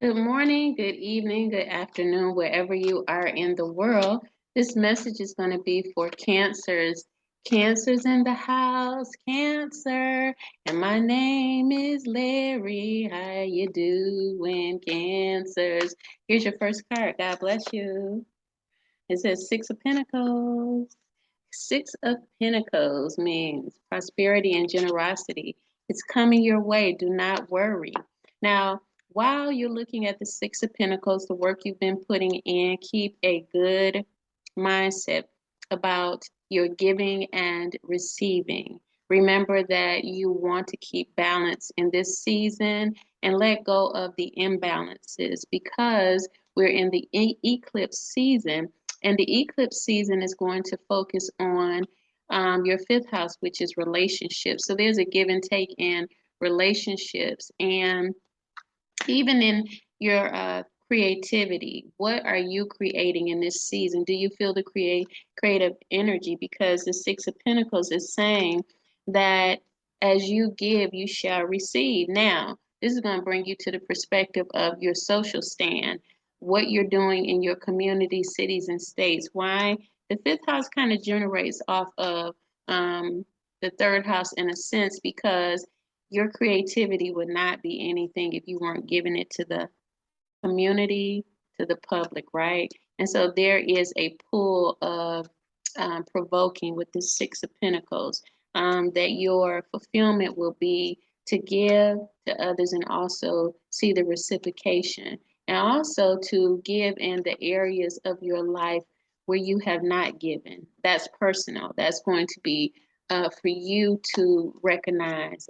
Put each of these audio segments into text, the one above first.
Good morning, good evening, good afternoon, wherever you are in the world. This message is going to be for cancers. Cancers in the house, cancer. And my name is Larry. How you doing, cancers? Here's your first card. God bless you. It says Six of Pentacles. Six of Pentacles means prosperity and generosity. It's coming your way. Do not worry. Now, while you're looking at the Six of Pentacles, the work you've been putting in, keep a good mindset about your giving and receiving. Remember that you want to keep balance in this season and let go of the imbalances because we're in the eclipse season, and the eclipse season is going to focus on your fifth house, which is relationships. So there's a give and take in relationships, and even in your creativity. What are you creating in this season? Do you feel the creative energy? Because the Six of Pentacles is saying that as you give, you shall receive. Now, this is going to bring you to the perspective of your social stand, what you're doing in your community, cities, and states. Why? The fifth house kind of generates off of the third house in a sense, because your creativity would not be anything if you weren't giving it to the community, to the public, right? And so there is a pull of provoking with the Six of Pentacles, that your fulfillment will be to give to others and also see the reciprocation, and also to give in the areas of your life where you have not given. That's personal. That's going to be for you to recognize.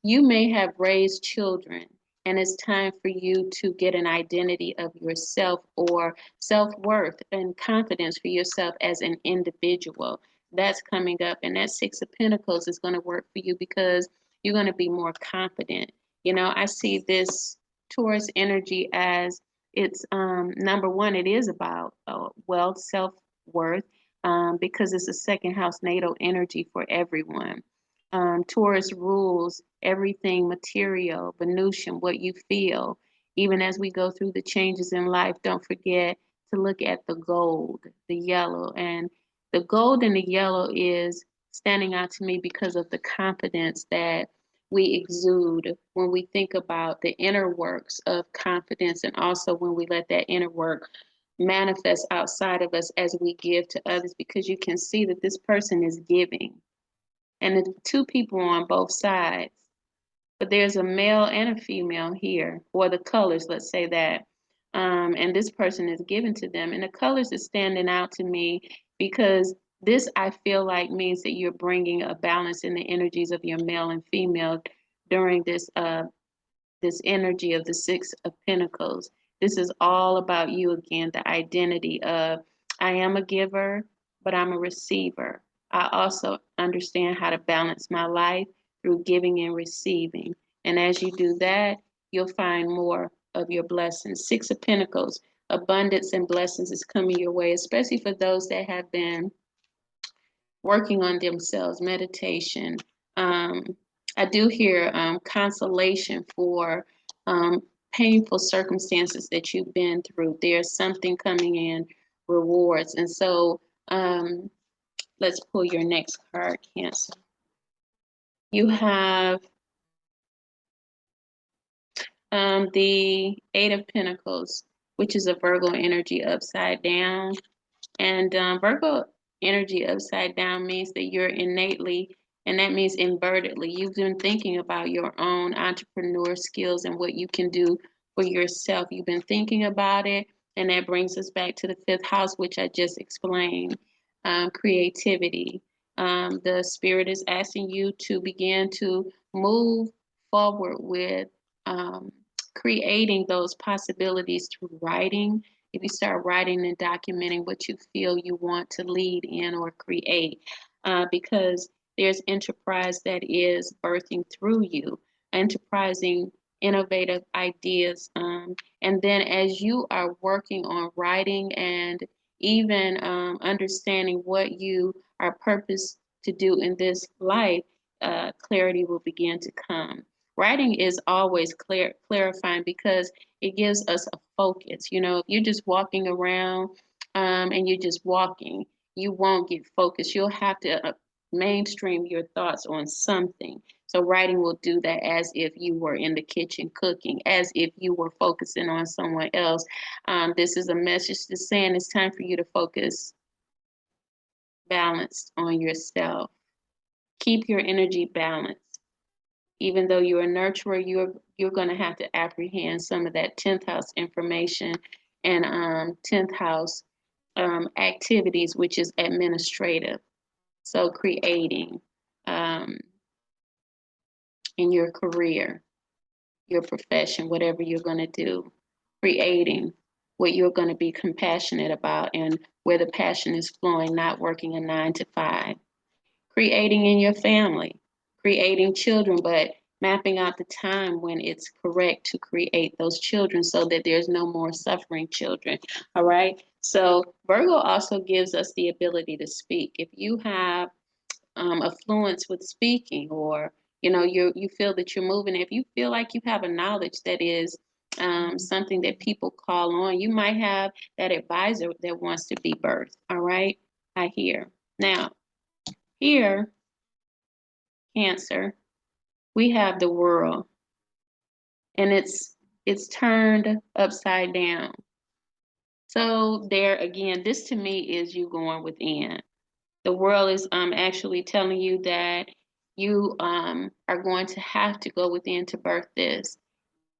You may have raised children, and it's time for you to get an identity of yourself or self-worth and confidence for yourself as an individual. That's coming up, and that Six of Pentacles is going to work for you because you're going to be more confident. You know, I see this Taurus energy as it's number one, it is about wealth, self-worth, because it's a second house natal energy for everyone. Taurus rules everything material, Venusian, what you feel. Even as we go through the changes in life, don't forget to look at the gold, the yellow. And the gold and the yellow is standing out to me because of the confidence that we exude when we think about the inner works of confidence, and also when we let that inner work manifest outside of us as we give to others, because you can see that this person is giving, and the two people on both sides, but there's a male and a female here, or the colors, let's say that. And this person is given to them, and the colors is standing out to me because this, I feel like, means that you're bringing a balance in the energies of your male and female during this energy of the Six of Pentacles. This is all about you again, the identity of I am a giver, but I'm a receiver. I also understand how to balance my life through giving and receiving. And as you do that, you'll find more of your blessings. Six of Pentacles, abundance and blessings is coming your way, especially for those that have been working on themselves, meditation. Um, I do hear consolation for um, painful circumstances that you've been through. There's something coming in, rewards. And so let's pull your next card, Cancer. You have the Eight of Pentacles, which is a Virgo energy upside down. And Virgo energy upside down means that you're innately, and that means invertedly, you've been thinking about your own entrepreneur skills and what you can do for yourself. You've been thinking about it, and that brings us back to the fifth house, which I just explained, creativity. The spirit is asking you to begin to move forward with um, creating those possibilities through writing. If you start writing and documenting what you feel you want to lead in or create, because there's enterprise that is birthing through you, enterprising innovative ideas. And then as you are working on writing and even understanding what you are purposed to do in this life, clarity will begin to come. Writing is always clarifying because it gives us a focus. You know, if you're just walking around and you're just walking, you won't get focused. You'll have to mainstream your thoughts on something. So writing will do that as if you were in the kitchen cooking, as if you were focusing on someone else. This is a message that's saying it's time for you to focus balanced on yourself. Keep your energy balanced. Even though you're a nurturer, you're going to have to apprehend some of that 10th house information and 10th house activities, which is administrative. So creating um, in your career, your profession, whatever you're going to do, creating what you're going to be compassionate about and where the passion is flowing, not working a 9 to 5. Creating in your family, creating children, but mapping out the time when it's correct to create those children so that there's no more suffering children. All right. So Virgo also gives us the ability to speak. If you have affluence with speaking, or you feel that you're moving, if you feel like you have a knowledge that is something that people call on, you might have that advisor that wants to be birthed. All right. I hear now here, Cancer, we have the world, and it's turned upside down. So there again, this to me is you going within. The world is actually telling you that you are going to have to go within to birth this.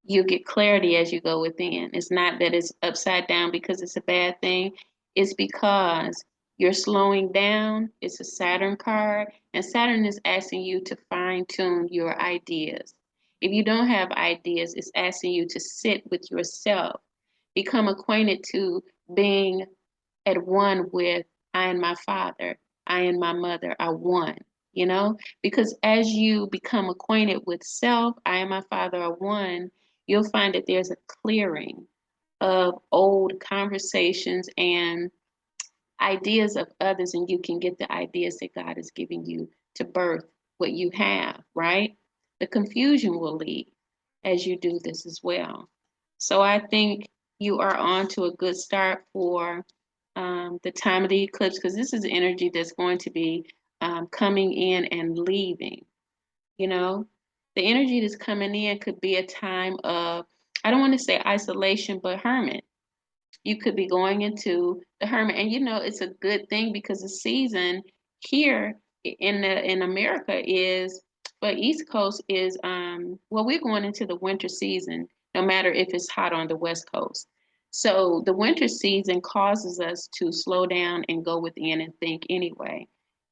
You get clarity as you go within. It's not that it's upside down because it's a bad thing. It's because you're slowing down. It's a Saturn card, and Saturn is asking you to fine tune your ideas. If you don't have ideas, it's asking you to sit with yourself, become acquainted to being at one with I and my father, I and my mother are one, because as you become acquainted with self, I and my father are one, you'll find that there's a clearing of old conversations and ideas of others, and you can get the ideas that God is giving you to birth what you have, right? The confusion will leave as you do this as well. So I think you are on to a good start for the time of the eclipse, because this is energy that's going to be coming in and leaving. You know, the energy that's coming in could be a time of, I don't want to say isolation, but hermit. You could be going into the hermit, and it's a good thing because the season here in America is, for East Coast is well, we're going into the winter season, no matter if it's hot on the West Coast. So the winter season causes us to slow down and go within and think anyway.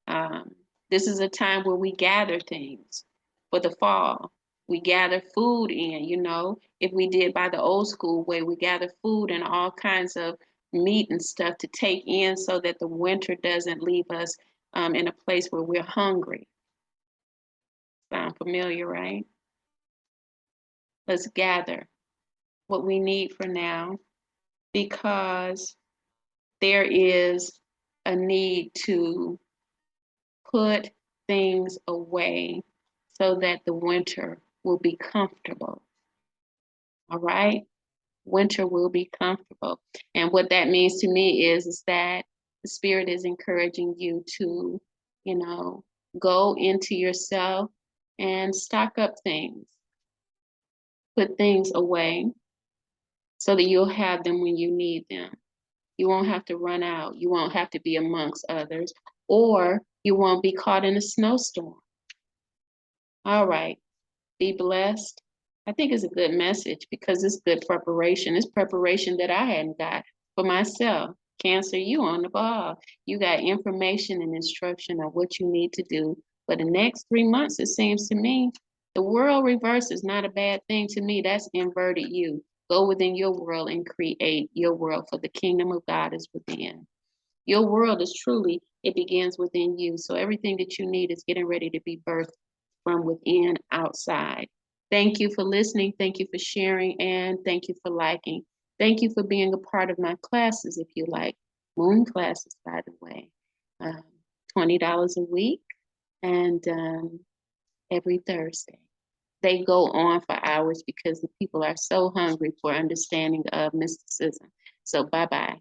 Um, this is a time where we gather things for the fall. We gather food in, if we did by the old school way, we gather food and all kinds of meat and stuff to take in so that the winter doesn't leave us in a place where we're hungry. Sound familiar, right? Let's gather what we need for now, because there is a need to put things away so that the winter will be comfortable. All right? Winter will be comfortable. And what that means to me is that the spirit is encouraging you to, go into yourself and stock up things, put things away so that you'll have them when you need them. You won't have to run out. You won't have to be amongst others, or you won't be caught in a snowstorm. All right. Be blessed. I think it's a good message because it's good preparation. It's preparation that I hadn't got for myself. Cancer, you on the ball. You got information and instruction on what you need to do for the next 3 months. It seems to me the world reverse is not a bad thing to me. That's inverted you. Go within your world and create your world, for the kingdom of God is within. Your world is truly, it begins within you. So everything that you need is getting ready to be birthed from within outside. Thank you for listening. Thank you for sharing. And thank you for liking. Thank you for being a part of my classes, if you like. Moon classes, by the way. Um, $20 a week and every Thursday. they go on for hours because the people are so hungry for understanding of mysticism. So bye-bye.